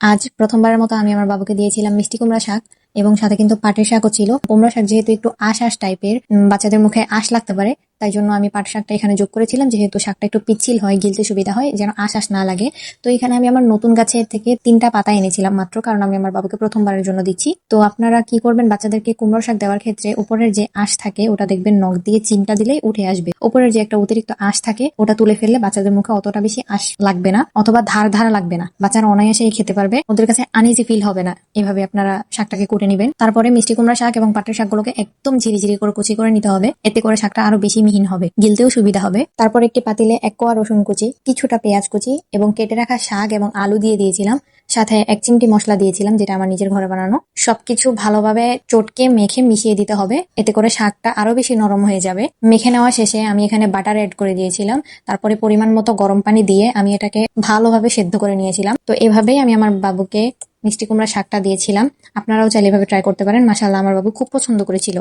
আজ প্রথমবারের মতো আমি আমার বাবুকে দিয়েছিলাম মিষ্টি কুমড়া শাক এবং সাথে কিন্তু পাটের শাকও ছিল। কুমড়া শাক যেহেতু একটু আঁশ আঁশ টাইপের, বাচ্চাদের মুখে আঁশ লাগতে পারে, তাই জন্য আমি পাট শাকটা এখানে যোগ করেছিলাম, যেহেতু শাকটা একটু পিচ্ছিল হয়, গিলতে সুবিধা হয়, যেন আঁশ আঁশ না লাগে। তো এখানে আমি আমার নতুন গাছের থেকে 3টা পাতা এনেছিলাম মাত্র, কারণ আমি আমার বাবুকে প্রথমবারের জন্য দিচ্ছি। তো আপনারা কি করবেন, বাচ্চাদেরকে কুমড়ো শাক দেওয়ার ক্ষেত্রে উপরের যে আঁশ থাকে ওটা দেখবেন নখ দিয়ে চিমটা দিলেই উঠে আসবে। উপরের যে একটা অতিরিক্ত আঁশ থাকে ওটা তুলে ফেললে বাচ্চাদের মুখে অতটা বেশি আঁশ লাগবে না, অথবা ধার ধার লাগবে না, বাচ্চারা অনায়াসেই খেতে পারবে, ওদের কাছে আনইজি ফিল হবে না। এভাবে আপনারা শাকটাকে কুটে নেবেন। তারপরে মিষ্টি কুমড়া শাক এবং পাটের শাকগুলোকে একদম ঝিরিঝিরি করে কুচি করে নিতে হবে, এতে করে শাকটা আরো বেশি মিহিন হবে, গিলতেও সুবিধা হবে। তারপর একটি পাতিলে 1 কোয়া রসুন কুচি, কিছুটা পেঁয়াজ কুচি এবং কেটে রাখা শাক এবং আলু দিয়ে দিয়েছিলাম। সাথে 1 চিমটি মশলা দিয়েছিলাম, যেটা আমার নিজের ঘরে বানানো। সবকিছু ভালোভাবে চটকে মেখে মিশিয়ে দিতে হবে, এতে করে শাকটা আরো বেশি নরম হয়ে যাবে। মেখে নেওয়া শেষে আমি এখানে বাটার এড করে দিয়েছিলাম। তারপরে পরিমাণ মতো গরম পানি দিয়ে আমি এটাকে ভালোভাবে সেদ্ধ করে নিয়েছিলাম। তো এভাবেই আমি আমার বাবুকে মিষ্টি কুমড়া শাকটা দিয়েছিলাম। আপনারাও চাইলে এভাবে ট্রাই করতে পারেন। মাশাআল্লাহ, আমার বাবু খুব পছন্দ করেছিল।